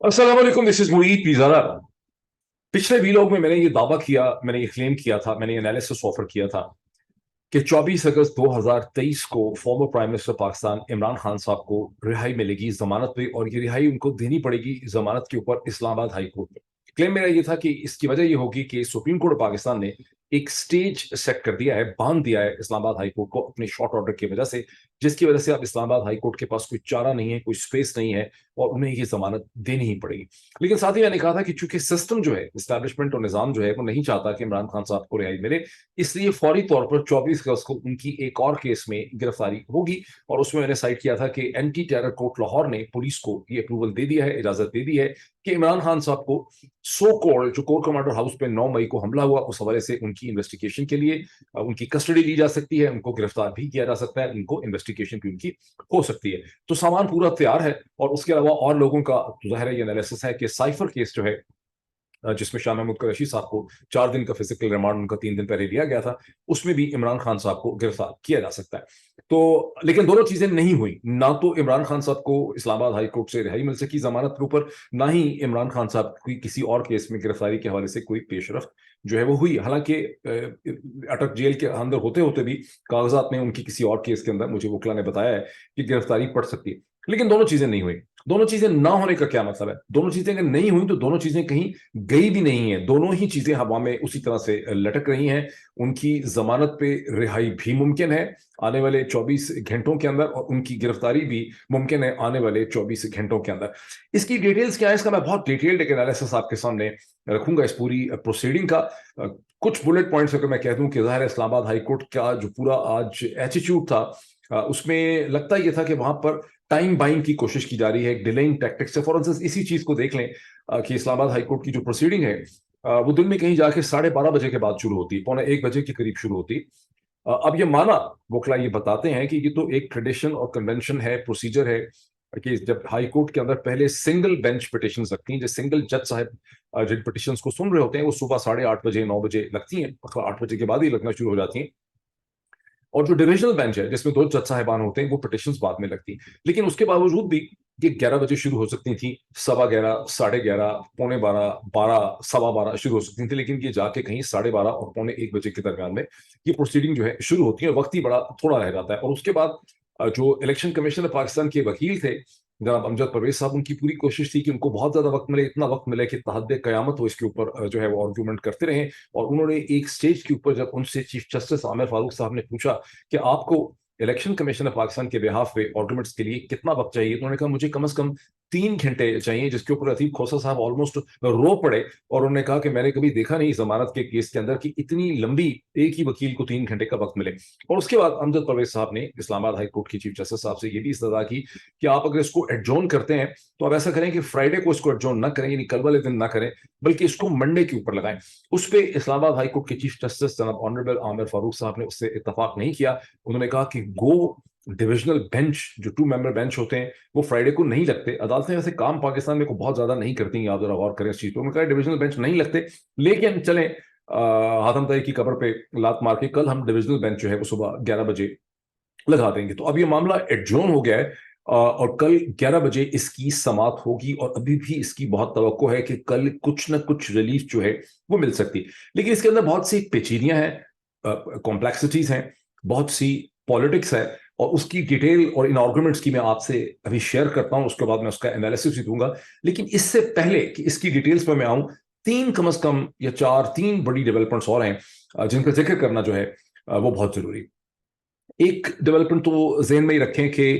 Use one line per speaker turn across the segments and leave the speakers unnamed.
अस्सलाम वालेकुम, this is Moeed पिज़ारा। पिछले वीलॉग में मैंने ये दावा किया, मैंने ये क्लेम किया था, मैंने ये एनालिसिस ऑफर किया था कि 24 अगस्त 2023 को former prime minister Pakistan Imran Khan साहब को रिहाई मिलेगी जमानत पे, और ये रिहाई उनको देनी पड़ेगी जमानत के ऊपर इस्लामाबाद हाई कोर्ट में। क्लेम मेरा ये था कि इसकी वजह ये होगी कि सुप्रीम कोर्ट पाकिस्तान ने एक स्टेज सेट कर दिया है, बांध दिया है इस्लामाबाद हाई कोर्ट को अपने शॉर्ट ऑर्डर की वजह से, जिसकी वजह से अब इस्लामाबाद हाई कोर्ट के पास कोई चारा नहीं है, कोई स्पेस नहीं है, और उन्हें ये जमानत देनी ही पड़ेगी। लेकिन साथ ही मैंने कहा था कि चूंकि सिस्टम जो है, इस्टेब्लिशमेंट और निजाम जो है, वो नहीं चाहता कि इमरान खान साहब को रिहाई मिले, इसलिए फौरी तौर पर 24 अगस्त को उनकी एक और केस में गिरफ्तारी होगी। और उसमें मैंने साइट किया था कि एंटी टेरर कोर्ट लाहौर ने पुलिस को ये अप्रूवल दे दिया है, इजाजत दे दी है कि इमरान खान साहब को सो कॉल्ड जो कोर कमांडर हाउस पे 9 मई को हमला हुआ, उस हवाले से उनकी इन्वेस्टिगेशन के लिए उनकी कस्टडी ली जा सकती है, उनको गिरफ्तार भी किया जा सकता है, उनको इन्वेस्टिगेशन भी उनकी हो सकती है। तो सामान पूरा तैयार है। और उसके अलावा और लोगों का तो जाहिर है ये एनालिसिस है कि साइफर केस जो है, जिसमें शाह महमूद कुरैशी साहब को 4 दिन का फिजिकल रिमांड उनका 3 दिन पहले लिया गया था, उसमें भी इमरान खान साहब को गिरफ्तार किया जा सकता है। तो लेकिन दोनों चीजें नहीं हुई, ना तो इमरान खान साहब को इस्लामाबाद हाई कोर्ट से रिहाई मिल सकी जमानत के ऊपर, ना ही इमरान खान साहब की किसी और केस में गिरफ्तारी के हवाले से कोई पेशरफ जो है वो हुई। हालांकि अटक जेल के अंदर होते होते भी कागजात में उनकी किसी और केस के अंदर, मुझे वकला ने बताया है कि गिरफ्तारी पड़ सकती है। लेकिन दोनों चीजें नहीं हुई। दोनों चीजें ना होने का क्या मतलब है? दोनों चीजें अगर नहीं हुई तो दोनों चीजें कहीं गई भी नहीं है, दोनों ही चीजें हवा में उसी तरह से लटक रही हैं। उनकी जमानत पे रिहाई भी मुमकिन है आने वाले 24 घंटों के अंदर, और उनकी गिरफ्तारी भी मुमकिन है आने वाले 24 घंटों के अंदर। इसकी डिटेल्स क्या है, इसका मैं बहुत डिटेल्ड एक एनालिसिस आपके सामने रखूंगा इस पूरी प्रोसीडिंग का। कुछ बुलेट पॉइंट्स अगर मैं कह दूं कि जाहिर है इस्लामाबाद हाई कोर्ट का जो पूरा आज एटीट्यूड था, उसमें लगता ये था कि वहां पर टाइम बाइंग की कोशिश की जा रही है, एक डिलेइंग टैक्टिक्स से। फॉर इंस्टेंस इसी चीज को देख लें कि इस्लामाबाद हाई कोर्ट की जो प्रोसीडिंग है, वो दिन में कहीं जाके 12:30 बजे के बाद शुरू होती, 12:45 के करीब शुरू होती। अब ये माना, वकला ये बताते हैं कि ये तो एक ट्रेडिशन और कन्वेंशन है, प्रोसीजर है कि जब हाई कोर्ट के अंदर पहले सिंगल बेंच पिटिशन लगती हैं, जो सिंगल जज साहब जिन पिटिशन को सुन रहे होते हैं, वो सुबह 8:30 बजे 9 बजे लगती हैं, 8 बजे के बाद ही लगना शुरू हो जाती हैं। और जो डिविजनल बेंच है जिसमें 2 जज साहिबान होते हैं, वो पिटिशंस बाद में लगती। लेकिन उसके बावजूद भी ये 11 बजे शुरू हो सकती थी, 11:15, 11:30, 11:45, 12, 12:15 शुरू हो सकती थी, लेकिन ये जाके कहीं 12:30 और 1:45 के दरमियान में ये प्रोसीडिंग जो है शुरू होती है। वक्त ही बड़ा थोड़ा रह जाता है। और उसके बाद जो इलेक्शन कमीशन पाकिस्तान के वकील थे जनाब अमजद परवेज साहब, उनकी पूरी कोशिश थी कि उनको बहुत ज्यादा वक्त मिले, इतना वक्त मिले कि तहद्दे कयामत हो इसके ऊपर जो है वो आर्गूमेंट करते रहे। और उन्होंने एक स्टेज के ऊपर जब उनसे चीफ जस्टिस आमिर फारूक साहब ने पूछा कि आपको इलेक्शन कमीशन ऑफ पाकिस्तान के बिहाफ पे आर्गुमेंट्स के लिए कितना वक्त चाहिए, तो उन्होंने कहा मुझे कम से कम 3 घंटे चाहिए, जिसके ऊपर अतीक खोसा साहब ऑलमोस्ट रो पड़े। और उन्होंने कहा कि मैंने कभी देखा नहीं जमानत के केस के अंदर कि इतनी लंबी एक ही वकील को 3 घंटे का वक्त मिले। और उसके बाद अमजद परवेज साहब ने इस्लामाबाद हाई कोर्ट की चीफ जस्टिस साहब से ये भी इस्तदा की कि आप अगर इसको एडजोन करते हैं तो आप ऐसा करें कि फ्राइडे को इसको एडजोन ना करें, यानी कल वाले दिन ना करें, बल्कि इसको मंडे के ऊपर लगाएं। उस पर इस्लामाबाद हाई कोर्ट के चीफ जस्टिस जनाब ऑनरेबल आमिर फारूक साहब ने उससे इतफाक नहीं किया। उन्होंने कहा कि गो डिविजनल बेंच, जो 2 मेंबर बेंच होते हैं, वो फ्राइडे को नहीं लगते। अदालतें वैसे काम पाकिस्तान में को बहुत ज्यादा नहीं करती, आप जरा गौर करें इस चीज पर। उन्होंने कहा डिविजनल बेंच नहीं लगते, लेकिन चलें हाथम ताई की कब्र पे लात मार के कल हम डिविजनल बेंच जो है वो सुबह 11 बजे लगा देंगे। तो अब ये मामला एडजोन हो गया है, और कल 11 बजे इसकी समाप्त होगी। और अभी भी इसकी बहुत तवक्को है कि कल कुछ ना कुछ रिलीफ जो है वो मिल सकती है। लेकिन इसके अंदर बहुत सी पेचीनियां हैं, कॉम्प्लेक्सिटीज हैं, बहुत सी पॉलिटिक्स है, और उसकी डिटेल और इन आर्गुमेंट्स की मैं आपसे अभी शेयर करता हूं, उसके बाद मैं उसका एनालिसिस भी दूंगा। लेकिन इससे पहले कि इसकी डिटेल्स पर मैं आऊं, तीन कम से कम या चार, तीन बड़ी डेवलपमेंट्स और हैं जिनका जिक्र करना जो है वो बहुत जरूरी है। एक डेवलपमेंट तो जेन में ही रखें कि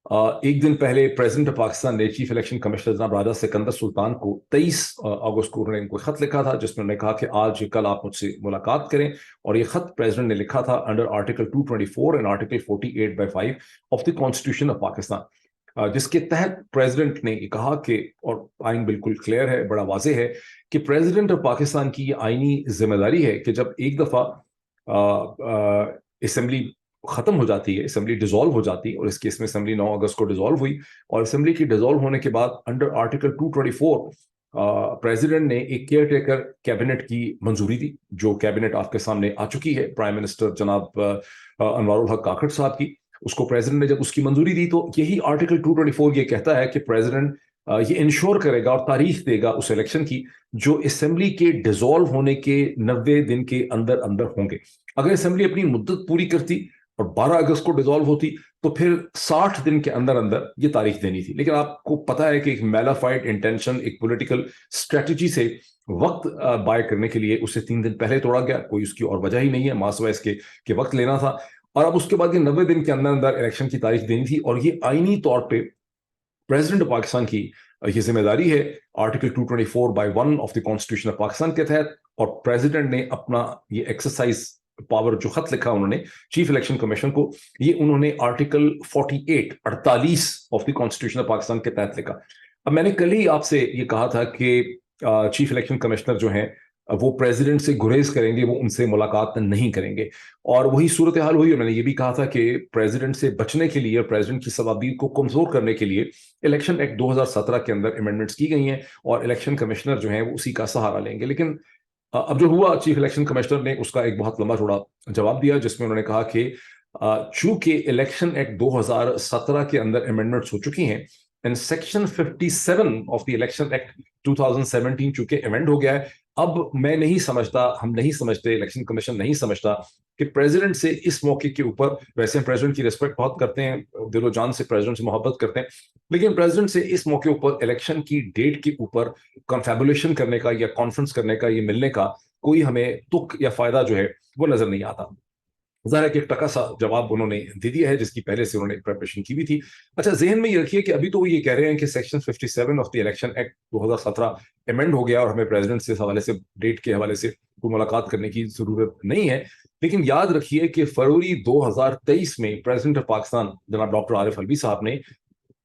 एक दिन पहले प्रेसिडेंट ऑफ पाकिस्तान ने चीफ इलेक्शन कमिश्नर जनाब राजा सिकंदर सुल्तान को 23 अगस्त को उन्होंने इनको खत लिखा था, जिसमें उन्होंने कहा कि आज कल आप मुझसे मुलाकात करें। और ये खत प्रेसिडेंट ने लिखा था under article 224 and article 48/5 of the constitution of Pakistan, जिसके तहत प्रेसिडेंट ने कहा कि, और आइन बिल्कुल क्लियर है, बड़ा वाजे है, कि प्रेसिडेंट ऑफ पाकिस्तान की ये आईनी जिम्मेदारी है कि जब एक दफा असेंबली खत्म हो जाती है, असेंबली डिसॉल्व हो जाती है, और इस केस में असेंबली 9 अगस्त को डिसॉल्व हुई। और असेंबली की डिसॉल्व होने के बाद अंडर आर्टिकल 224 प्रेसिडेंट ने एक केयर टेकर कैबिनेट की मंजूरी दी, जो कैबिनेट आपके सामने आ चुकी है, प्राइम मिनिस्टर जनाब अनवारुल हक काकड़ साहब की। उसको प्रेसिडेंट ने जब उसकी मंजूरी दी, तो यही आर्टिकल 224 ये कहता है कि प्रेसिडेंट ये इंश्योर करेगा और तारीख देगा उस इलेक्शन की जो असेंबली के डिसॉल्व होने के 90 दिन के अंदर अंदर होंगे। अगर असेंबली अपनी मुद्दत पूरी करती और 12 अगस्त को डिसॉल्व होती तो फिर 60 दिन के अंदर अंदर ये तारीख देनी थी। लेकिन आपको पता है कि एक मेलाफाइड इंटेंशन, एक पॉलिटिकल स्ट्रेटजी से वक्त बाय करने के लिए उसे 3 दिन पहले तोड़ा गया। कोई उसकी और वजह ही नहीं है, मासवा इसके के वक्त लेना था। और अब उसके बाद ये 90 दिन के अंदर अंदर इलेक्शन की तारीख देनी थी और ये आईनी तौर पे प्रेसिडेंट ऑफ पाकिस्तान की ये जिम्मेदारी है article 224/1 of the constitution of Pakistan के तहत। और प्रेसिडेंट ने अपना ये एक्सरसाइज पावर जो खत लिखा उन्होंने चीफ इलेक्शन कमीशन को, ये उन्होंने article 48 of the constitution of Pakistan के तहत लिखा। अब मैंने कल ही आपसे ये कहा था कि चीफ इलेक्शन कमिश्नर जो हैं वो प्रेसिडेंट से गुरेज करेंगे, वो उनसे मुलाकात नहीं करेंगे। और वही सूरत हाल हुई। और मैंने ये भी कहा था कि प्रेसिडेंट से बचने के लिए, प्रेसिडेंट की सवाबीर को कमजोर करने के लिए इलेक्शन एक्ट 2017 के अंदर अमेंडमेंट्स की गई हैं और इलेक्शन कमिश्नर जो हैं वो उसी का सहारा लेंगे। लेकिन अब जो हुआ, चीफ इलेक्शन कमिश्नर ने उसका एक बहुत लंबा चौड़ा जवाब दिया जिसमें उन्होंने कहा कि चूंकि इलेक्शन एक्ट 2017 के अंदर अमेंडमेंट्स हो चुकी हैं and section 57 of the election act 2017 चूंकि अमेंड हो गया है, अब मैं नहीं समझता, हम नहीं समझते, इलेक्शन कमीशन नहीं समझता कि प्रेसिडेंट से इस मौके के ऊपर, वैसे हम प्रेसिडेंट की रिस्पेक्ट बहुत करते हैं, दिलो जान से प्रेसिडेंट से मोहब्बत करते हैं, लेकिन प्रेसिडेंट से इस मौके ऊपर इलेक्शन की डेट के ऊपर कॉन्फेबुलेशन करने का या कॉन्फ्रेंस करने का, ये मिलने का कोई हमें तुक या फायदा जो है वो नजर नहीं आता। ज़ाहिर है कि एक टका सा जवाब उन्होंने दे दिया है जिसकी पहले से उन्होंने प्रिपरेशन की भी थी। अच्छा, जहन में ये रखिए कि अभी तो ये कह रहे हैं कि section 57 of the election act 2017 amend हो गया और हमें प्रेसिडेंट से इस हवाले से, डेट के हवाले से कोई मुलाकात करने की जरूरत नहीं है। लेकिन याद रखिए कि फरवरी 2023 में प्रेसिडेंट ऑफ पाकिस्तान जनाब डॉक्टर आरिफ अलवी साहब ने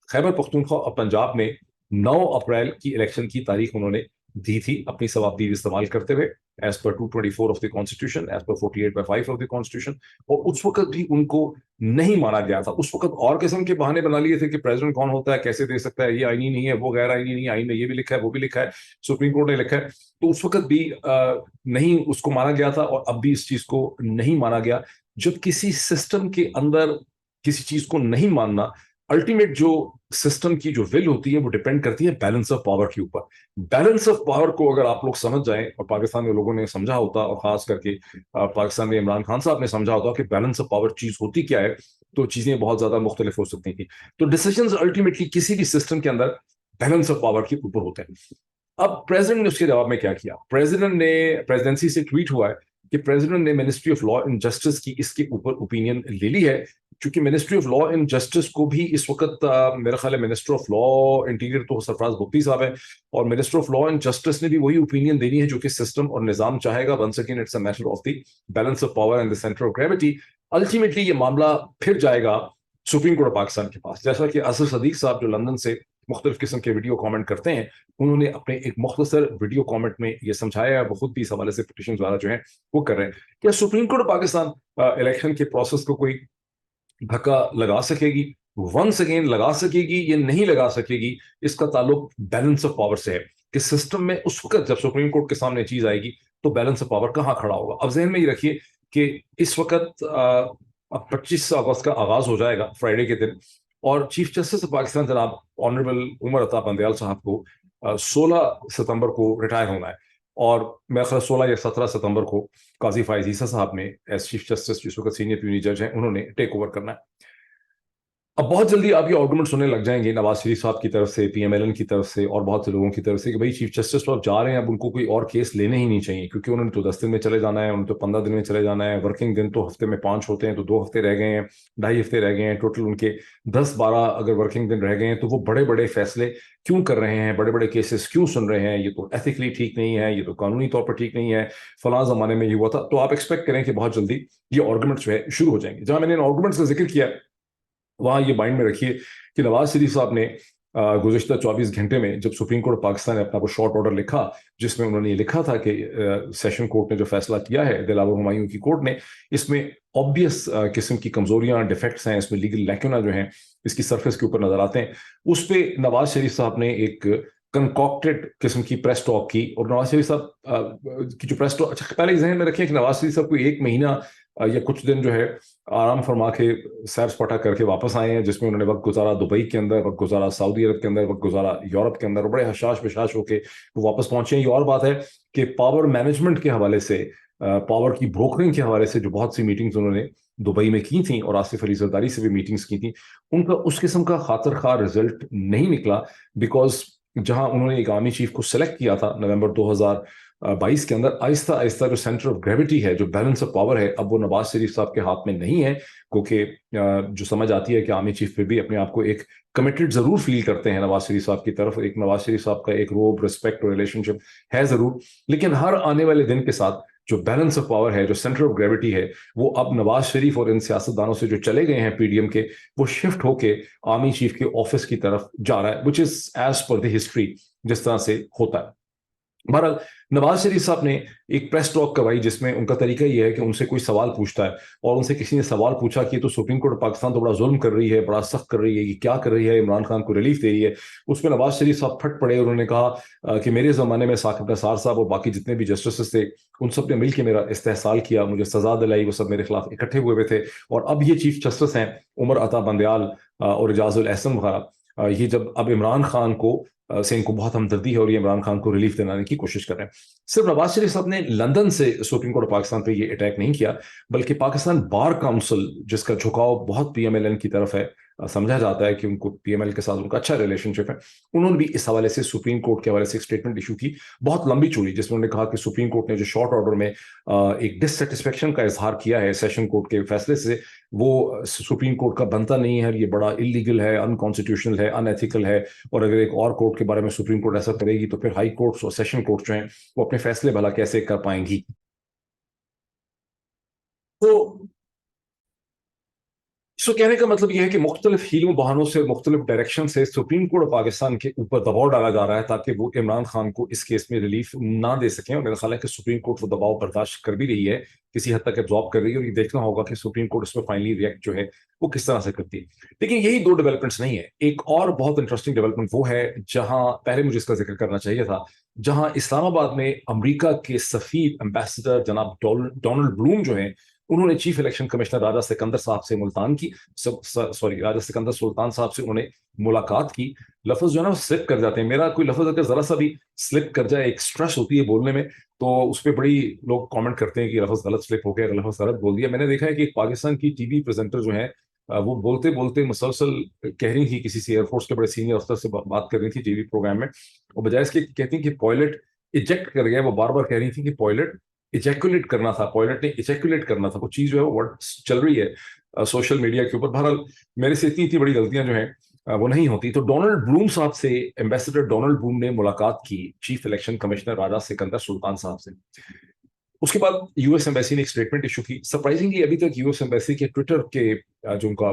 खैबर पख्तूनख्वा और पंजाब में 9 अप्रैल की इलेक्शन की तारीख उन्होंने दी थी अपनी सवाबदीद इस्तेमाल करते हुए, as per 224 of the constitution, as per 48/5 of the constitution. और उस वक्त भी उनको नहीं माना गया था। उस वक्त और किस्म के बहाने बना लिए थे कि प्रेसिडेंट कौन होता है, कैसे दे सकता है, ये आईनी नहीं है, वो गैर आईनी नहीं है, आईन में ये भी लिखा है, वो भी लिखा है, सुप्रीम कोर्ट ने लिखा है। तो उस वक्त भी नहीं उसको माना गया था और अब भी इस चीज को नहीं माना गया। जब किसी सिस्टम के अंदर किसी चीज को नहीं मानना, अल्टीमेट जो सिस्टम की जो विल होती है वो डिपेंड करती है बैलेंस ऑफ पावर के ऊपर। बैलेंस ऑफ पावर को अगर आप लोग समझ जाएं, और पाकिस्तान में लोगों ने समझा होता, और खास करके पाकिस्तान में इमरान खान साहब ने समझा होता कि बैलेंस ऑफ पावर चीज होती क्या है, तो चीजें बहुत ज्यादा मुख्तलिफ हो सकती थी। तो डिसीजंस अल्टीमेटली किसी भी सिस्टम के अंदर बैलेंस ऑफ पावर के ऊपर होते हैं। अब प्रेसिडेंट ने उसके जवाब में क्या किया? प्रेसिडेंट ने, प्रेसिडेंसी से ट्वीट हुआ है कि प्रेसिडेंट ने ministry of law and justice की इसके ऊपर ओपिनियन ले ली है, क्योंकि ministry of law and justice को भी इस वक्त मेरा ख्याल है मिनिस्टर ऑफ लॉ इंटीरियर तो सरफराज बुख्ती साहब है, और minister of law and justice ने भी वही ओपिनियन देनी है जो कि सिस्टम और निजाम चाहेगा। Once again it's a matter of the balance of power and the centre of gravity. Ultimately ये मामला फिर जाएगा सुप्रीम कोर्ट ऑफ पाकिस्तान के पास। जैसा कि असर सदीक साहब जो लंदन से मुख्तलिफ किस्म के वीडियो कमेंट करते हैं, उन्होंने अपने एक मुख्तसर वीडियो कमेंट में ये समझाया है, वो खुद भी इस हवाले से पिटिशन वाला जो है वो कर रहे हैं, क्या supreme court of Pakistan election के प्रोसेस को कोई धक्का लगा सकेगी? वंस अगेन लगा सकेगी, ये नहीं लगा सकेगी, इसका ताल्लुक बैलेंस ऑफ पावर से है कि सिस्टम में उस वक्त जब सुप्रीम कोर्ट के सामने चीज आएगी तो बैलेंस ऑफ पावर कहाँ खड़ा होगा। अब जहन में ये रखिए कि इस वक्त 25 अगस्त का आगाज हो जाएगा फ्राइडे के दिन, और चीफ जस्टिस ऑफ पाकिस्तान जनाब ऑनरेबल उमर अता बंदयाल साहब को 16 सितंबर को रिटायर होना है, और मेरा ख्याल 16 या 17 सितंबर को काजी फायज ईसा साहब ने एज चीफ जस्टिस, जिस वक्त सीनियर प्यूनी जज हैं, उन्होंने टेक ओवर करना है। अब बहुत जल्दी आप ये आर्गुमेंट सुनने लग जाएंगे नवाज शरीफ साहब की तरफ से, पीएमएलएन की तरफ से और बहुत से लोगों की तरफ से कि भाई चीफ जस्टिस तो अब जा रहे हैं, अब उनको कोई और केस लेने ही नहीं चाहिए, क्योंकि उन्होंने तो 10 दिन में चले जाना है, उन्होंने तो 15 दिन में चले जाना है, वर्किंग दिन तो हफ्ते में 5 होते हैं, तो 2 हफ्ते रह गए हैं, 2.5 हफ्ते रह गए हैं, टोटल उनके 10-12 अगर वर्किंग दिन रह गए हैं, तो वो बड़े बड़े फैसले क्यों कर रहे हैं, बड़े बड़े केसेस क्यों सुन रहे हैं, ये तो एथिकली ठीक नहीं है, ये तो कानूनी तौर पर ठीक नहीं है, फलां जमाने में ये हुआ था। तो आप एक्सपेक्ट करें कि बहुत जल्दी ये आर्गुमेंट जो है शुरू हो जाएंगे। जहां मैंने इन आर्गुमेंट्स का जिक्र किया वहां ये माइंड में रखिए कि नवाज शरीफ साहब ने गुज़िश्ता 24 घंटे में जब सुप्रीम कोर्ट पाकिस्तान ने अपना को शॉर्ट ऑर्डर लिखा, जिसमें उन्होंने ये लिखा था कि सेशन कोर्ट ने जो फैसला किया है दिलावर हुमायूं की कोर्ट ने, इसमें ऑब्वियस किस्म की कमजोरियां, डिफेक्ट्स हैं, इसमें लीगल लैक्यूना जो हैं इसकी सरफेस के ऊपर नजर आते हैं। उस पर नवाज शरीफ साहब ने एक कंकॉक्टेड किस्म की प्रेस टॉक की, और नवाज शरीफ साहब की जो प्रेस टॉक, अच्छा पहले जहन में रखें कि नवाज शरीफ साहब को 1 महीना या कुछ दिन जो है आराम फरमा के सैर सपाटा करके वापस आए हैं, जिसमें उन्होंने वक्त गुजारा दुबई के अंदर, वक्त गुजारा सऊदी अरब के अंदर, वक्त गुजारा यूरोप के अंदर, बड़े हशाश बशाश होके वो वापस पहुंचे हैं। ये और बात है कि पावर मैनेजमेंट के हवाले से, पावर की ब्रोकरिंग के हवाले से जो बहुत सी मीटिंग्स उन्होंने दुबई में की थी और आसिफ अली जरदारी से भी मीटिंग्स की थी, उनका उस किस्म का खातिर खा रिजल्ट नहीं निकला। बिकॉज जहां उन्होंने एक आर्मी चीफ को सिलेक्ट किया था नवंबर 2022 के अंदर, आहिस्ता आहिस्ता जो सेंटर ऑफ ग्रेविटी है, जो बैलेंस ऑफ पावर है, अब वो नवाज शरीफ साहब के हाथ में नहीं है। क्योंकि जो समझ आती है कि आर्मी चीफ पे भी अपने आप को एक कमिटेड जरूर फील करते हैं नवाज शरीफ साहब की तरफ, एक नवाज शरीफ साहब का एक रोब रिस्पेक्ट और रिलेशनशिप है जरूर, लेकिन हर आने वाले दिन के साथ जो बैलेंस ऑफ पावर है, जो सेंटर ऑफ ग्रेविटी है, वो अब नवाज शरीफ और इन सियासतदानों से जो चले गए हैं पीडीएम के, वो शिफ्ट होके आर्मी चीफ के ऑफिस की तरफ जा रहा है, which is as per the history जिस तरह से होता है। बहरहाल नवाज शरीफ साहब ने एक प्रेस टॉक करवाई जिसमें उनका तरीका यह है कि उनसे कोई सवाल पूछता है और उनसे किसी ने सवाल पूछा कि तो सुप्रीम कोर्ट पाकिस्तान तो बड़ा जुल्म कर रही है, बड़ा सख्त कर रही है, ये क्या कर रही है, इमरान खान को रिलीफ दे रही है। उसमें नवाज शरीफ साहब फट पड़े और उन्होंने कहा कि मेरे जमाने में साकिब नसार साहब और बाकी जितने भी जस्टिस थे उन सब ने मिलकर मेरा इस्तेहसाल किया, मुझे सजा दिलाई, वो सब मेरे खिलाफ इकट्ठे हुए थे, और अब ये चीफ जस्टिस हैं उमर अता बंदयाल और एजाजुल एहसन वगैरह, ये जब अब इमरान खान को से इनको बहुत हमदर्दी है और ये इमरान खान को रिलीफ दिलाने की कोशिश कर रहे हैं। सिर्फ नवाज शरीफ साहब ने लंदन से सुप्रीम कोर्ट ऑफ पाकिस्तान पे ये अटैक नहीं किया, बल्कि पाकिस्तान बार काउंसिल जिसका झुकाव बहुत पीएमएलएन की तरफ है, समझा जाता है कि उनको पीएमएल के साथ उनका अच्छा रिलेशनशिप है, उन्होंने भी इस हवाले से सुप्रीम कोर्ट के हवाले से एक स्टेटमेंट इशू की, बहुत लंबी चौड़ी, जिसमें उन्होंने कहा कि सुप्रीम कोर्ट ने जो शॉर्ट ऑर्डर में एक डिससेटिस्फेक्शन का इजहार किया है सेशन कोर्ट के फैसले से, वो सुप्रीम कोर्ट का बनता नहीं है, ये बड़ा इलीगल है, अनकॉन्स्टिट्यूशनल है, अनएथिकल है, और अगर एक और कोर्ट के बारे में सुप्रीम कोर्ट ऐसा करेगी तो फिर हाई कोर्ट्स और सेशन कोर्ट जो हैं वो अपने फैसले भला कैसे कर पाएंगी। तो सो कहने का मतलब यह है कि मुख्तलिफ हीलों बहानों से, मुख्तलिफ डायरेक्शन से सुप्रीम कोर्ट ऑफ पाकिस्तान के ऊपर दबाव डाला जा रहा है ताकि वो इमरान खान को इस केस में रिलीफ ना दे सकें, और मेरा ख्याल है कि सुप्रीम कोर्ट वो दबाव बर्दाश्त कर भी रही है, किसी हद तक एब्जॉर्ब कर रही है, और ये देखना होगा कि सुप्रीम कोर्ट इसमें फाइनली रिएक्ट जो है वो किस तरह से करती है। लेकिन यही दो डेवलपमेंट्स नहीं है, एक और बहुत इंटरेस्टिंग डेवलपमेंट वो है जहां पहले मुझे इसका जिक्र करना चाहिए था, जहां इस्लामाबाद में अमरीका के सफीर एम्बेसडर जनाब डोनाल्ड ब्लूम जो है, उन्होंने chief election commissioner Raja Sikandar साहब से मुल्तान की, सॉरी राजा सिकंदर सुल्तान साहब से उन्होंने मुलाकात की। लफ्ज जो है ना वो स्लिप कर जाते हैं, मेरा कोई लफ्ज अगर जरा सा भी स्लिप कर जाए, एक स्ट्रेस होती है बोलने में, तो उस पर बड़ी लोग कमेंट करते हैं कि लफ्ज गलत स्लिप हो गया, लफ्ज गलत बोल दिया। मैंने देखा है कि पाकिस्तान की टीवी प्रेजेंटर जो है वो बोलते बोलते मुसलसल कह रही थी, किसी से एयरफोर्स के बड़े सीनियर अफसर से बात कर रही थी टीवी प्रोग्राम में, और बजाय इसके कहती कि पॉयलट इजेक्ट कर गया, वो बार बार कह रही थी कि पॉयलट इजैकुलेट करना था, पॉयलट ने इजैकुलेट करना था, वो चीज जो है वो वर्ड चल रही है सोशल मीडिया के ऊपर। बहरहाल मेरे से इतनी इतनी बड़ी गलतियां जो हैं वो नहीं होती। तो डोनाल्ड ब्लूम साहब से एम्बेसडर डोनाल्ड ब्लूम ने मुलाकात की chief election commissioner Raja Sikandar सुल्तान साहब से। उसके बाद यूएस एम्बेसी ने एक स्टेटमेंट इशू की। सरप्राइजिंगली अभी तक यूएस एम्बेसी के ट्विटर के जो उनका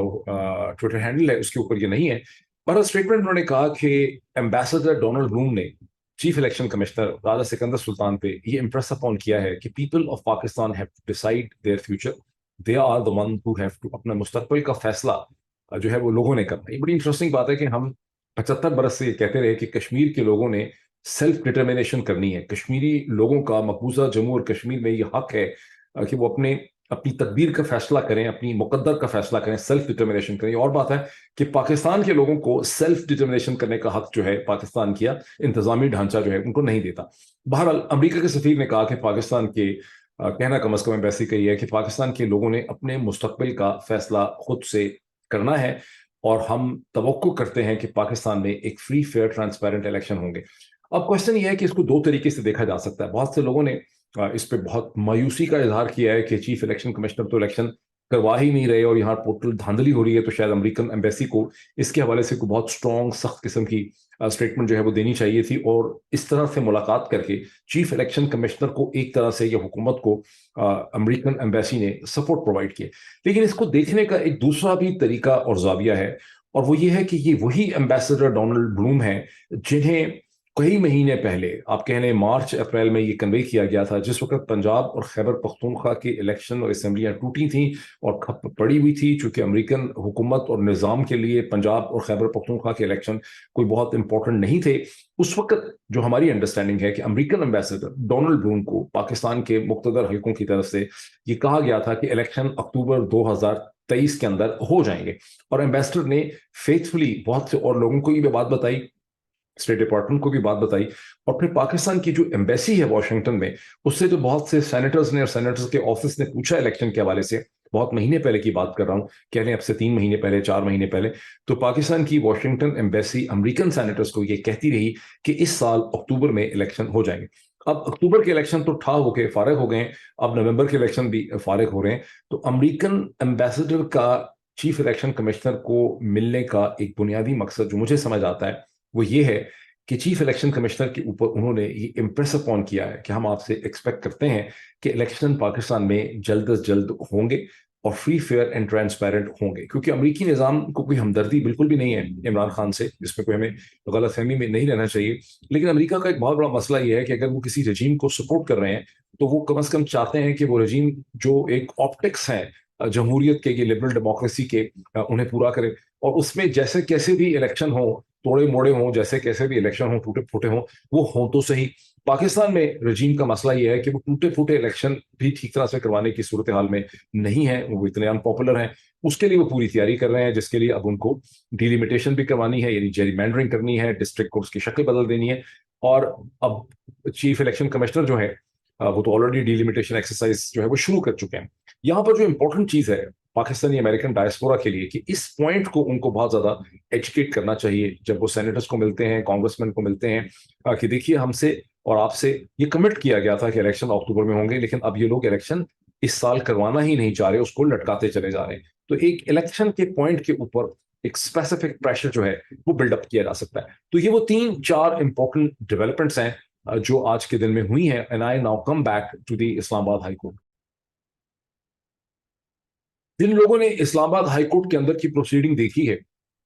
ट्विटर हैंडल है उसके ऊपर ये नहीं है, पर स्टेटमेंट उन्होंने कहा कि एम्बेसडर डोनाल्ड ब्लूम ने chief election commissioner Raja Sikandar Sultan पे ये इंप्रेस अपॉन किया है कि people of Pakistan have to decide their future, they are the one who have to, अपना मुस्तकबिल का फैसला जो है वो लोगों ने करना। ये बड़ी इंटरेस्टिंग बात है कि हम 75 बरस से कहते रहे कि कश्मीर के लोगों ने सेल्फ डिटर्मिनेशन करनी है, कश्मीरी लोगों का मकबूजा जम्मू और कश्मीर में ये हक है कि वो अपने अपनी तकदीर का फैसला करें, अपनी मुकद्दर का फैसला करें, सेल्फ डिटर्मिनेशन करें। और बात है कि पाकिस्तान के लोगों को सेल्फ डिटर्मिनेशन करने का हक जो है पाकिस्तान किया इंतजामी ढांचा जो है उनको नहीं देता। बहरहाल अमेरिका के सफीर ने कहा कि पाकिस्तान के कहना कम अज कम एम्बेसी का ये है कि पाकिस्तान के लोगों ने अपने मुस्तकबिल का फैसला खुद से करना है, और हम तवक्को करते हैं कि पाकिस्तान में एक फ्री फेयर ट्रांसपेरेंट इलेक्शन होंगे। अब क्वेश्चन ये है कि इसको दो तरीके से देखा जा सकता है। बहुत से लोगों ने इस पे बहुत मायूसी का इजहार किया है कि चीफ इलेक्शन कमिश्नर तो इलेक्शन करवा ही नहीं रहे और यहाँ टोटल धांधली हो रही है, तो शायद अमेरिकन एम्बेसी को इसके हवाले से कोई बहुत स्ट्रॉन्ग सख्त किस्म की स्टेटमेंट जो है वो देनी चाहिए थी, और इस तरह से मुलाकात करके चीफ इलेक्शन कमिश्नर को एक तरह से या हुकूमत को अमेरिकन एम्बेसी ने सपोर्ट प्रोवाइड किया। लेकिन इसको देखने का एक दूसरा भी तरीका और जाविया है, और वो ये है कि ये वही एम्बेसडर डोनाल्ड ब्लूम है जिन्हें कई महीने पहले, आप कह लें मार्च अप्रैल में, ये कन्वे किया गया था, जिस वक्त पंजाब और खैबर पख्तूनख्वा की इलेक्शन और असम्बलियाँ टूटी थीं और खप पड़ी हुई थी, चूंकि अमेरिकन हुकूमत और निज़ाम के लिए पंजाब और खैबर पख्तूनख्वा के इलेक्शन कोई बहुत इंपॉर्टेंट नहीं थे। उस वक्त जो हमारी अंडरस्टैंडिंग है कि अमेरिकन एम्बेसडर डोनाल्ड ब्रून को पाकिस्तान के मुक़्तदर हलकों की तरफ से ये कहा गया था कि इलेक्शन अक्टूबर 2023 के अंदर हो जाएंगे, और एम्बेसडर ने फेथफुली बहुत से और लोगों को ये बात बताई, स्टेट डिपार्टमेंट को भी बात बताई, और फिर पाकिस्तान की जो एम्बेसी है वॉशिंगटन में, उससे जो बहुत से सेनेटर्स ने और सेनेटर्स के ऑफिस ने पूछा इलेक्शन के हवाले से, बहुत महीने पहले की बात कर रहा हूं, कह लें अब से 3 महीने पहले, 4 महीने पहले, तो पाकिस्तान की वॉशिंगटन एम्बेसी अमेरिकन सेनेटर्स को यह कहती रही कि इस साल अक्टूबर में इलेक्शन हो जाएंगे। अब अक्टूबर के इलेक्शन तो ठा होके फारिग हो गए, अब नवंबर के इलेक्शन भी फारिग हो रहे हैं। तो अमेरिकन एम्बेसडर का चीफ इलेक्शन कमिश्नर को मिलने का एक बुनियादी मकसद जो मुझे समझ आता है वो ये है कि चीफ इलेक्शन कमिश्नर के ऊपर उन्होंने ये इम्प्रेस अपॉन किया है कि हम आपसे एक्सपेक्ट करते हैं कि इलेक्शन पाकिस्तान में जल्द अज जल्द होंगे और फ्री फेयर एंड ट्रांसपेरेंट होंगे, क्योंकि अमेरिकी निज़ाम को कोई हमदर्दी बिल्कुल भी नहीं है इमरान खान से, जिसमें कोई हमें गलतफहमी में नहीं रहना चाहिए। लेकिन अमेरिका का एक बहुत बड़ा मसला यह है कि अगर वो किसी रजीम को सपोर्ट कर रहे हैं तो वो कम से कम चाहते हैं कि वो रजीम जो एक ऑप्टिक्स है जमहूरियत के, लिबरल डेमोक्रेसी के, उन्हें पूरा करे, और उसमें जैसे कैसे भी इलेक्शन हो, तोड़े मोड़े हों, जैसे कैसे भी इलेक्शन हो, टूटे फूटे हों, वो हों तो सही। पाकिस्तान में रजीम का मसला यह है कि वो टूटे फूटे इलेक्शन भी ठीक तरह से करवाने की सूरत हाल में नहीं है, वो इतने अनपॉपुलर हैं। उसके लिए वो पूरी तैयारी कर रहे हैं, जिसके लिए अब उनको डिलिमिटेशन भी करवानी है, यानी जेरीमैंडरिंग करनी है, डिस्ट्रिक्ट कोर्ट्स की शक्ल बदल देनी है। और अब चीफ इलेक्शन कमिश्नर जो है वो तो ऑलरेडी डिलिमिटेशन एक्सरसाइज जो है वो शुरू कर चुके हैं। यहाँ पर जो इंपॉर्टेंट चीज है पाकिस्तानी अमेरिकन डायस्पोरा के लिए, कि इस पॉइंट को उनको बहुत ज्यादा एजुकेट करना चाहिए जब वो सेनेटर्स को मिलते हैं, कांग्रेसमैन को मिलते हैं, कि देखिए हमसे और आपसे ये कमिट किया गया था कि इलेक्शन अक्टूबर में होंगे, लेकिन अब ये लोग इलेक्शन इस साल करवाना ही नहीं चाह रहे, उसको लटकाते चले जा रहे हैं। तो एक इलेक्शन के पॉइंट के ऊपर एक स्पेसिफिक प्रेशर जो है वो बिल्डअप किया जा सकता है। तो ये वो 3-4 इंपॉर्टेंट डेवलपमेंट्स हैं जो आज के दिन में हुई हैं। And I now come back to the Islamabad high court. जिन लोगों ने इस्लामाबाद हाई कोर्ट के अंदर की प्रोसीडिंग देखी है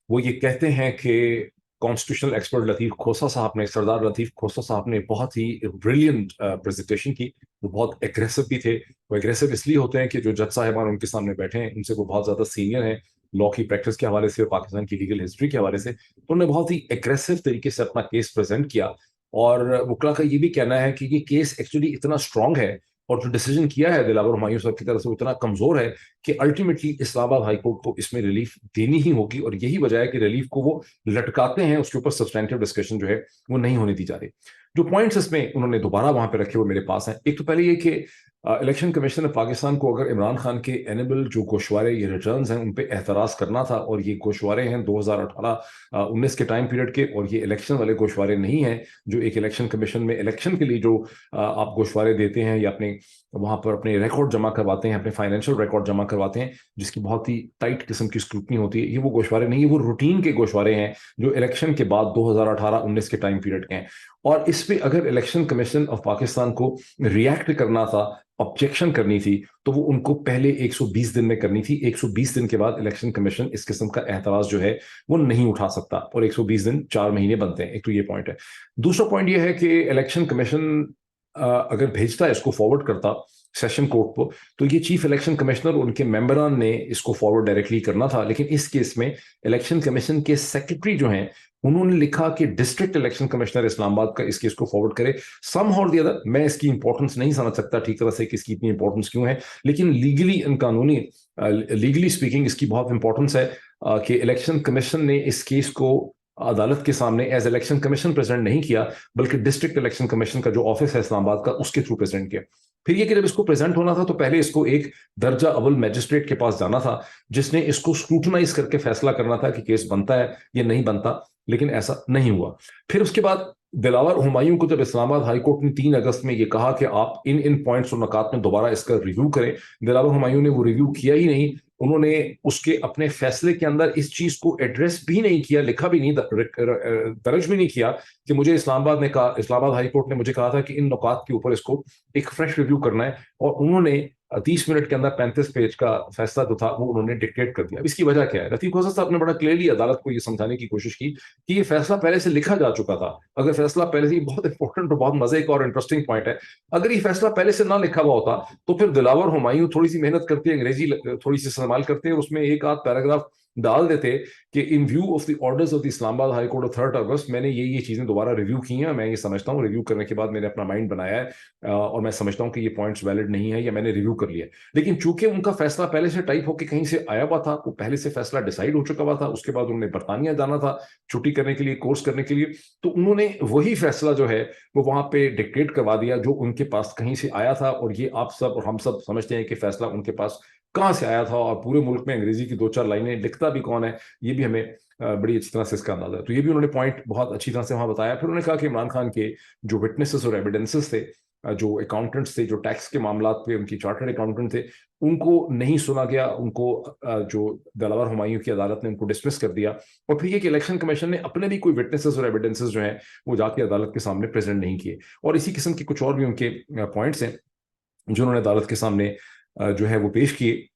वो ये कहते हैं कि कॉन्स्टिट्यूशनल एक्सपर्ट लतीफ खोसा साहब ने, सरदार लतीफ खोसा साहब ने बहुत ही ब्रिलियंट प्रेजेंटेशन की। वो बहुत एग्रेसिव भी थे। वो एग्रेसिव इसलिए होते हैं कि जो जज साहिबान उनके सामने बैठे हैं उनसे वो बहुत ज्यादा सीनियर हैं, लॉ की प्रैक्टिस के हवाले से और पाकिस्तान की लीगल हिस्ट्री के हवाले से। तो उन्होंने बहुत ही एग्रेसिव तरीके से अपना केस प्रेजेंट किया। और वकला का ये भी कहना है कि ये केस एक्चुअली इतना स्ट्रांग है और जो डिसीजन किया है दिलावर हुमायूं साहब की तरफ से वो इतना कमजोर है कि अल्टीमेटली इस्लामाबाद हाई कोर्ट को इसमें रिलीफ देनी ही होगी। और यही वजह है कि रिलीफ को वो लटकाते हैं, उसके ऊपर सब्सटेंटिव डिस्कशन जो है वो नहीं होने दी जा रही। जो पॉइंट्स इसमें उन्होंने दोबारा वहां पे रखे वो मेरे पास हैं। एक तो पहले ये कि इलेक्शन कमीशन ने पाकिस्तान को अगर इमरान खान के एनेबल जो गोशवारे, ये रिटर्न्स हैं, उन पे एतराज करना था, और ये गोशवारे हैं 2018-19 के टाइम पीरियड के, और ये इलेक्शन वाले गोशवारे नहीं हैं जो एक इलेक्शन कमीशन में इलेक्शन के लिए जो आप गोशवारे देते हैं या अपने वहां पर अपने रिकॉर्ड जमा करवाते हैं, अपने फाइनेंशियल रिकॉर्ड जमा करवाते हैं, जिसकी बहुत ही टाइट किस्म की स्क्रूटनी होती है। ये वो गोशवारे नहीं है, वो रूटीन के गोशवारे हैं जो इलेक्शन के बाद 2018-19 के टाइम पीरियड के हैं। और इस पे अगर इलेक्शन कमीशन ऑफ पाकिस्तान को रिएक्ट करना था, ऑब्जेक्शन करनी थी, तो वो उनको पहले 120 दिन में करनी थी। 120 दिन के बाद इलेक्शन कमीशन इस किस्म का एतराज जो है वो नहीं उठा सकता, और 120 दिन 4 महीने बनते हैं। एक तो ये पॉइंट है। दूसरा पॉइंट ये है कि इलेक्शन कमीशन अगर भेजता है, इसको फॉरवर्ड करता सेशन कोर्ट को, तो ये चीफ इलेक्शन कमिश्नर उनके मेंबरान ने इसको फॉरवर्ड डायरेक्टली करना था। लेकिन इस केस में इलेक्शन कमीशन के सेक्रेटरी जो हैं उन्होंने लिखा कि डिस्ट्रिक्ट इलेक्शन कमिश्नर इस्लामाबाद का इस केस को फॉरवर्ड करे। सम और द अदर, मैं इसकी इंपॉर्टेंस नहीं समझ सकता ठीक तरह से कि इसकी इतनी इंपॉर्टेंस क्यों है, लेकिन लीगली कानूनी लीगली स्पीकिंग इसकी बहुत इंपॉर्टेंस है कि इलेक्शन कमीशन ने इस केस को अदालत के सामने एज इलेक्शन कमीशन प्रेजेंट नहीं किया, बल्कि डिस्ट्रिक्ट इलेक्शन कमीशन का जो ऑफिस है इस्लामाबाद का उसके थ्रू प्रेजेंट किया। फिर ये कि जब इसको प्रेजेंट होना था तो पहले इसको एक दर्जा अव्वल मैजिस्ट्रेट के पास जाना था, जिसने इसको स्क्रूटनाइज करके फैसला करना था कि केस बनता है या नहीं बनता, लेकिन ऐसा नहीं हुआ। फिर उसके बाद दिलावर हुमायूं को जब इस्लामाबाद हाई कोर्ट ने 3 अगस्त में ये कहा कि आप इन इन पॉइंट्स और नकात में दोबारा इसका रिव्यू करें, दिलावर हुमायूं ने वो रिव्यू किया ही नहीं। उन्होंने उसके अपने फैसले के अंदर इस चीज को एड्रेस भी नहीं किया, लिखा भी नहीं, दर्ज भी नहीं किया कि मुझे इस्लामाबाद ने कहा, इस्लामाबाद हाई कोर्ट ने मुझे कहा था कि इन नुकात के ऊपर इसको एक फ्रेश रिव्यू करना है। और उन्होंने 30 मिनट के अंदर 35 पेज का फैसला जो था वो उन्होंने डिक्टेट कर दिया। अब इसकी वजह क्या है? रफीक हसन साहब ने बड़ा क्लियरली अदालत को ये समझाने की कोशिश की कि ये फैसला पहले से लिखा जा चुका था। अगर फैसला पहले से, बहुत इंपॉर्टेंट और बहुत मजे का और इंटरेस्टिंग पॉइंट है, अगर ये फैसला पहले से ना लिखा हुआ होता तो फिर दिलावर हुमायूं थोड़ी सी मेहनत करते, अंग्रेजी थोड़ी सी इस्तेमाल करते और उसमें एक आध पैराग्राफ डाल देते कि इन view of the orders of the Islamabad high court of 3 अगस्त मैंने ये चीजें दोबारा रिव्यू की हैं, मैं ये समझता हूँ रिव्यू करने के बाद मैंने अपना माइंड बनाया है और मैं समझता हूँ कि ये पॉइंट्स वैलिड नहीं है या मैंने रिव्यू कर लिया। लेकिन चूंकि उनका फैसला पहले से टाइप होकर कहीं से आया हुआ था, वो पहले से फैसला डिसाइड हो चुका हुआ था, उसके बाद उन्होंने बरतानिया जाना था छुट्टी करने के लिए, कोर्स करने के लिए, तो उन्होंने वही फैसला जो है वो वहां पे डिक्टेट करवा दिया जो उनके पास कहीं से आया था। और ये आप सब और हम सब समझते हैं कि फैसला उनके पास कहां से आया था और पूरे मुल्क में अंग्रेजी की 2-4 लाइनें लिखता भी कौन है, ये भी हमें बड़ी अच्छी तरह से इसका अंदाजा है। तो ये भी उन्होंने पॉइंट बहुत अच्छी तरह से वहां बताया। फिर उन्होंने कहा कि इमरान खान के जो विटनेसेस और एविडेंसेस थे, जो अकाउंटेंट्स थे, जो टैक्स के मामला पे उनकी चार्टर्ड अकाउंटेंट थे, उनको नहीं सुना गया, उनको जो दिलावर हुमायूं की अदालत ने उनको डिसमिस कर दिया। और फिर ये कि इलेक्शन कमीशन ने अपने भी कोई विटनेसेस और एविडेंसेस जो हैं वो जाके अदालत के सामने प्रेजेंट नहीं किए। और इसी किस्म के कुछ और भी उनके पॉइंट्स हैं जो उन्होंने अदालत के सामने जो है वो पेश किए।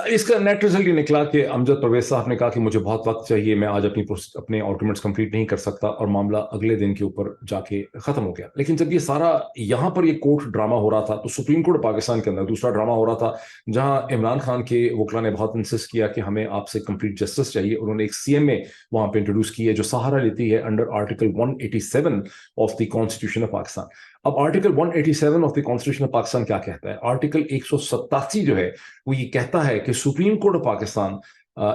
इसका नेट रिजल्ट ये निकला कि अमजद परवेज साहब ने कहा कि मुझे बहुत वक्त चाहिए, मैं आज अपने आर्गुमेंट्स कंप्लीट नहीं कर सकता, और मामला अगले दिन के ऊपर जाके खत्म हो गया। लेकिन जब ये सारा यहां पर ये कोर्ट ड्रामा हो रहा था तो सुप्रीम कोर्ट पाकिस्तान के अंदर दूसरा ड्रामा हो रहा था, जहां इमरान खान के वकला ने बहुत इंसिस्ट किया कि हमें आपसे कंप्लीट जस्टिस चाहिए। उन्होंने एक सीएमए वहां पे इंट्रोड्यूस की है जो सहारा लेती है under article 187 of the constitution of Pakistan. अब article 187 of the constitution of Pakistan क्या कहता है? आर्टिकल 187 जो है वो ये कहता है कि supreme court of Pakistan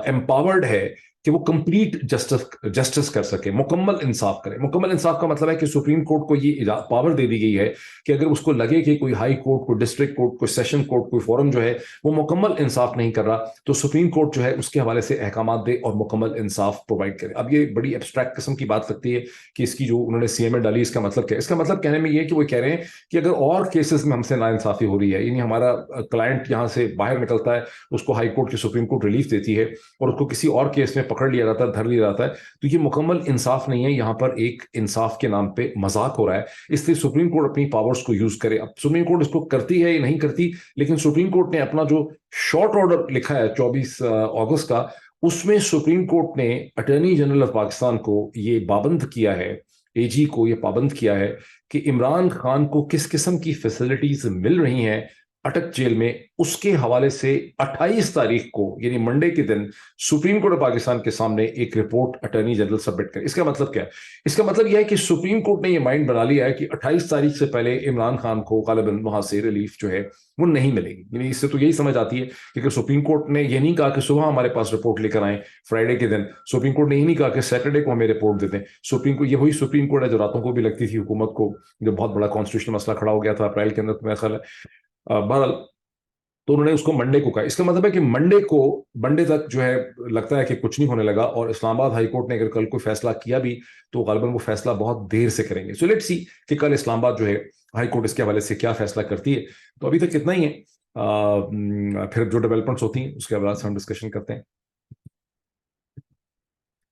empowered है कि वो कंप्लीट जस्टिस कर सके, मुकम्मल इंसाफ करे। मुकम्मल इंसाफ का मतलब है कि सुप्रीम कोर्ट को ये पावर दे दी गई है कि अगर उसको लगे कि कोई हाई कोर्ट, कोई डिस्ट्रिक्ट कोर्ट, कोई सेशन कोर्ट, कोई फोरम जो है वो मुकम्मल इंसाफ नहीं कर रहा, तो सुप्रीम कोर्ट जो है उसके हवाले से अहकाम दे और मुकम्मल इंसाफ प्रोवाइड करे। अब ये बड़ी एब्स्ट्रैक्ट किस्म की बात लगती है कि इसकी जो उन्होंने सीएमए डाली, इसका मतलब क्या है? इसका मतलब कहने में ये कि वो कह रहे हैं कि अगर और केसेस में हमसे नाइंसाफी हो रही है, यानी हमारा क्लाइंट यहाँ से बाहर निकलता है, उसको हाई कोर्ट की सुप्रीम कोर्ट रिलीफ देती है और उसको किसी और केस में पकड़ लिया जाता है, धर लिया जाता है, तो ये मुकम्मल इंसाफ नहीं है, यहाँ पर एक इंसाफ के नाम पे मजाक हो रहा है। इसलिए सुप्रीम कोर्ट अपनी पावर्स को यूज करे। अब सुप्रीम कोर्ट इसको करती है या नहीं करती, लेकिन सुप्रीम कोर्ट ने अपना जो शॉर्ट ऑर्डर लिखा है 24 अगस्त का, उसमें सुप्रीम कोर्ट ने अटॉर्नी जनरल ऑफ पाकिस्तान को ये पाबंद किया है, एजी को ये पाबंद किया है कि इमरान खान को किस किस्म की फैसिलिटीज मिल रही हैं अटक जेल में, उसके हवाले से 28 तारीख को यानी मंडे के दिन सुप्रीम कोर्ट ऑफ पाकिस्तान के सामने एक रिपोर्ट अटॉर्नी जनरल सबमिट करे। इसका मतलब क्या है? इसका मतलब यह है कि सुप्रीम कोर्ट ने यह माइंड बना लिया है कि 28 तारीख से पहले इमरान खान को गालिबन वहां से रिलीफ जो है वो नहीं मिलेगी। यानी इससे तो यही समझ आती है कि अगर सुप्रीम कोर्ट ने यह नहीं कहा कि सुबह हमारे पास रिपोर्ट लेकर आए फ्राइडे के दिन, सुप्रीम कोर्ट ने यह नहीं कहा कि सैटरडे को हमें रिपोर्ट देते हैं, सुप्रीम कोर्ट, ये वही सुप्रीम कोर्ट है जो रातों को भी लगती थी हुकूमत को, जो बहुत बड़ा कॉन्स्टिट्यूशनल मसला खड़ा हो गया था अप्रैल के अंदर, तो मेरा ख्याल है बहरहाल तो उन्होंने उसको मंडे को कहा। इसका मतलब है कि मंडे तक जो है लगता है कि कुछ नहीं होने लगा, और इस्लामाबाद हाई कोर्ट ने अगर कल कोई फैसला किया भी तो गालिबन वो फैसला बहुत देर से करेंगे। सो लेट्स सी कि कल इस्लामाबाद जो है हाई कोर्ट इसके हवाले से क्या फैसला करती है। तो अभी तक इतना ही है, फिर जो डेवलपमेंट्स होती हैं उसके बाद हम डिस्कशन करते हैं।